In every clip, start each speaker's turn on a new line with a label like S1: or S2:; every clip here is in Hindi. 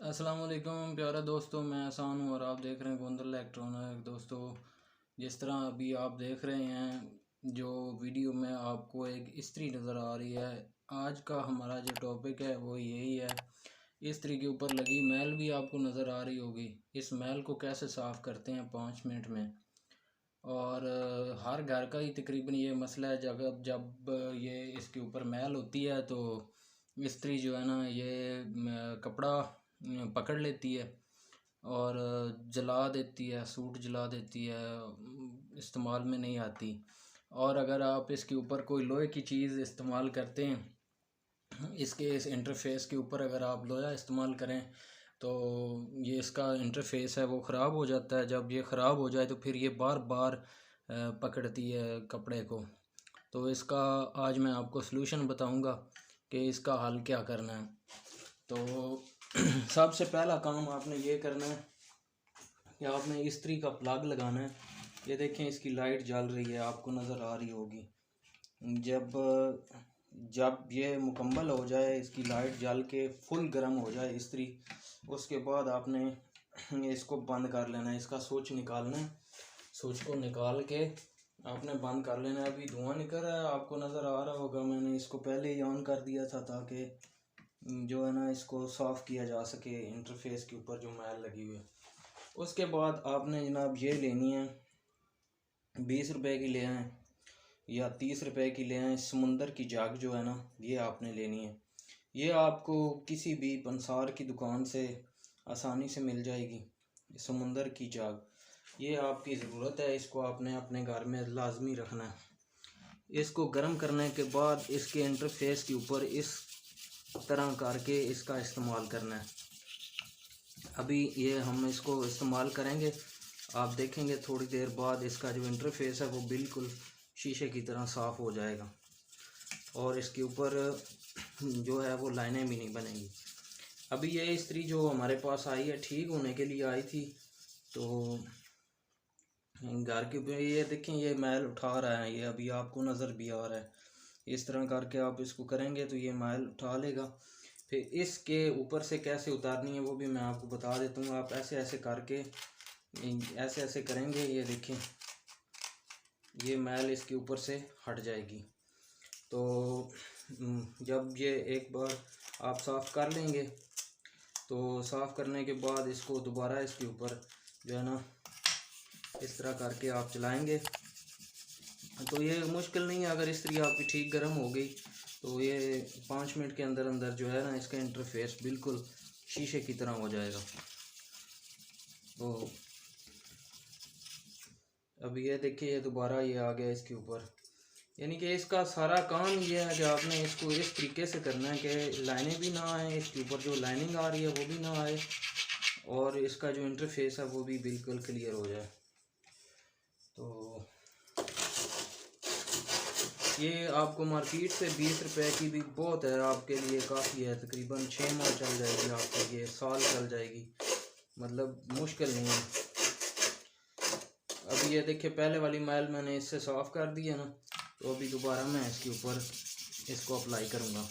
S1: अस्सलाम वालेकुम प्यारे दोस्तों, मैं आसान हूँ और आप देख रहे हैं गोंदल इलेक्ट्रॉनिक। दोस्तों, जिस तरह अभी आप देख रहे हैं जो वीडियो में आपको एक इस्त्री नज़र आ रही है। आज का हमारा जो टॉपिक है वो यही है। इस्त्री के ऊपर लगी मैल भी आपको नज़र आ रही होगी। इस मैल को कैसे साफ़ करते हैं 5 मिनट में। और हर घर का ही तकरीबन ये मसला है, जब जब ये इसके ऊपर मैल होती है तो इस्त्री जो है ना ये कपड़ा पकड़ लेती है और जला देती है, सूट जला देती है, इस्तेमाल में नहीं आती। और अगर आप इसके ऊपर कोई लोहे की चीज़ इस्तेमाल करते हैं, इस इंटरफेस के ऊपर अगर आप लोहा इस्तेमाल करें तो ये इसका इंटरफेस है वो ख़राब हो जाता है। जब ये ख़राब हो जाए तो फिर ये बार बार पकड़ती है कपड़े को। तो इसका आज मैं आपको सलूशन बताऊंगा कि इसका हल क्या करना है। तो सबसे पहला काम आपने ये करना है कि आपने इस्त्री का प्लग लगाना है। ये देखें, इसकी लाइट जल रही है, आपको नज़र आ रही होगी। जब जब ये मुकम्मल हो जाए, इसकी लाइट जल के फुल गर्म हो जाए इस्त्री, उसके बाद आपने इसको बंद कर लेना है। इसका स्विच निकालना है, स्विच को निकाल के आपने बंद कर लेना है। अभी धुआं निकल रहा है, आपको नज़र आ रहा होगा। मैंने इसको पहले ही ऑन कर दिया था ताकि जो है ना इसको साफ़ किया जा सके, इंटरफेस के ऊपर जो मैल लगी हुई है। उसके बाद आपने जनाब ये लेनी है, 20 रुपए की ले आएँ या 30 रुपए की ले आएँ। समुंदर की जग जो है ना ये आपने लेनी है। ये आपको किसी भी पंसार की दुकान से आसानी से मिल जाएगी। समुंदर की जग ये आपकी ज़रूरत है, इसको आपने अपने घर में लाजमी रखना है। इसको गर्म करने के बाद इसके इंटरफेस के ऊपर इस तरह करके इसका इस्तेमाल करना है। अभी ये हम इसको इस्तेमाल करेंगे, आप देखेंगे थोड़ी देर बाद इसका जो इंटरफेस है वो बिल्कुल शीशे की तरह साफ़ हो जाएगा और इसके ऊपर जो है वो लाइनें भी नहीं बनेंगी। अभी ये इस्त्री जो हमारे पास आई है ठीक होने के लिए आई थी, तो घर के ऊपर ये देखें ये मैल उठा रहा है, ये अभी आपको नज़र भी आ रहा है। इस तरह करके आप इसको करेंगे तो ये मैल उठा लेगा। फिर इसके ऊपर से कैसे उतारनी है वो भी मैं आपको बता देता हूँ। आप ऐसे ऐसे करके ऐसे ऐसे करेंगे, ये देखें ये मैल इसके ऊपर से हट जाएगी। तो जब ये एक बार आप साफ़ कर लेंगे तो साफ़ करने के बाद इसको दोबारा इसके ऊपर जो है ना इस तरह करके आप चलाएंगे तो ये मुश्किल नहीं है। अगर इस्त्री आपकी ठीक गर्म हो गई तो ये 5 मिनट के अंदर अंदर जो है ना इसका इंटरफेस बिल्कुल शीशे की तरह हो जाएगा। तो अब ये देखिए ये दोबारा ये आ गया इसके ऊपर। यानी कि इसका सारा काम ये है कि आपने इसको इस तरीके से करना है कि लाइनें भी ना आए, इसके ऊपर जो लाइनिंग आ रही है वो भी ना आए और इसका जो इंटरफेस है वो भी बिल्कुल क्लियर हो जाए। तो ये आपको मार्केट से 20 रुपए की भी बहुत है, आपके लिए काफ़ी है। तकरीबन 6 माह चल जाएगी आपको, ये साल चल जाएगी, मतलब मुश्किल नहीं है। अभी ये देखिए पहले वाली मैल मैंने इससे साफ़ कर दी है ना, तो अभी दोबारा मैं इसके ऊपर इसको अप्लाई करूँगा।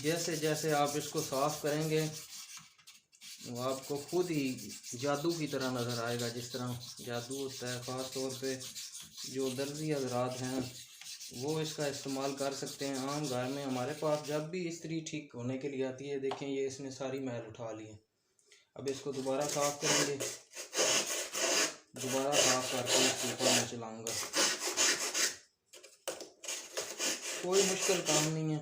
S1: जैसे जैसे आप इसको साफ़ करेंगे वो आपको खुद ही जादू की तरह नज़र आएगा। जिस तरह जादू होता है, ख़ास तौर पे जो दर्जी हजरात हैं वो इसका इस्तेमाल कर सकते हैं। आम घर में हमारे पास जब भी इस्त्री ठीक होने के लिए आती है, देखें ये इसने सारी मैल उठा ली है। अब इसको दोबारा साफ़ करेंगे, दोबारा साफ़ करके इसके ऊपर मैं चलाऊँगा। कोई मुश्किल काम नहीं है।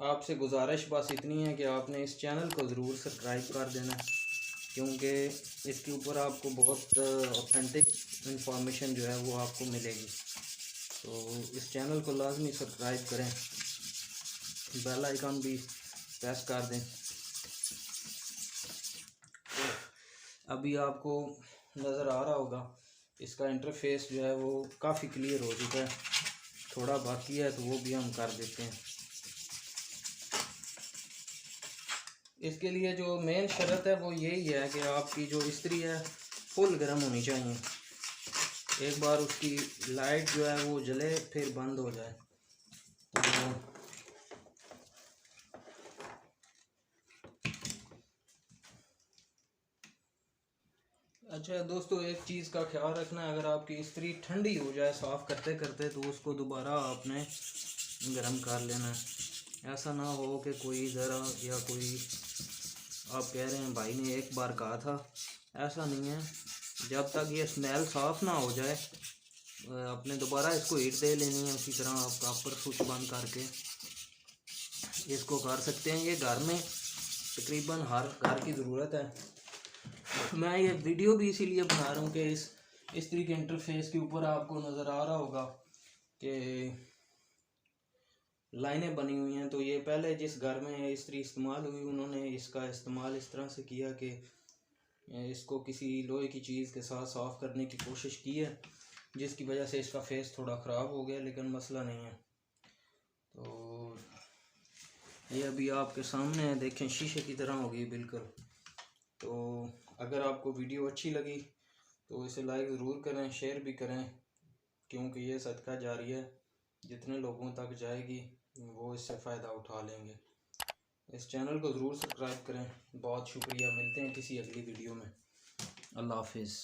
S1: आपसे गुजारिश बस इतनी है कि आपने इस चैनल को ज़रूर सब्सक्राइब कर देना, क्योंकि इसके ऊपर आपको बहुत ऑथेंटिक इंफॉर्मेशन जो है वो आपको मिलेगी। तो इस चैनल को लाजमी सब्सक्राइब करें, बेल आइकन भी प्रेस कर दें। अभी आपको नज़र आ रहा होगा इसका इंटरफेस जो है वो काफ़ी क्लियर हो चुका है, थोड़ा बाकी है तो वो भी हम कर देते हैं। इसके लिए जो मेन शर्त है वो यही है कि आपकी जो इस्त्री है फुल गर्म होनी चाहिए। एक बार उसकी लाइट जो है वो जले फिर बंद हो जाए। तो अच्छा दोस्तों, एक चीज़ का ख्याल रखना है, अगर आपकी इस्त्री ठंडी हो जाए साफ़ करते करते तो उसको दोबारा आपने गर्म कर लेना है। ऐसा ना हो कि कोई ज़रा या कोई आप कह रहे हैं भाई ने एक बार कहा था, ऐसा नहीं है। जब तक ये स्मेल साफ़ ना हो जाए आपने दोबारा इसको हीट दे लेनी है। उसी तरह आप प्रॉपर स्विच बंद करके इसको कर सकते हैं। ये घर में तकरीबन हर घर की ज़रूरत है। मैं ये वीडियो भी इसीलिए बना रहा हूँ कि इस तरीके के इंटरफेस के ऊपर आपको नज़र आ रहा होगा कि लाइनें बनी हुई हैं। तो ये पहले जिस घर में इस्त्री इस्तेमाल हुई उन्होंने इसका इस्तेमाल इस तरह से किया कि इसको किसी लोहे की चीज़ के साथ साफ़ करने की कोशिश की है, जिसकी वजह से इसका फेस थोड़ा ख़राब हो गया, लेकिन मसला नहीं है। तो ये अभी आपके सामने है, देखें शीशे की तरह होगी बिल्कुल। तो अगर आपको वीडियो अच्छी लगी तो इसे लाइक ज़रूर करें, शेयर भी करें, क्योंकि ये सदका जारी है। जितने लोगों तक जाएगी वो इससे फ़ायदा उठा लेंगे। इस चैनल को ज़रूर सब्सक्राइब करें। बहुत शुक्रिया, मिलते हैं किसी अगली वीडियो में। अल्लाह हाफिज़।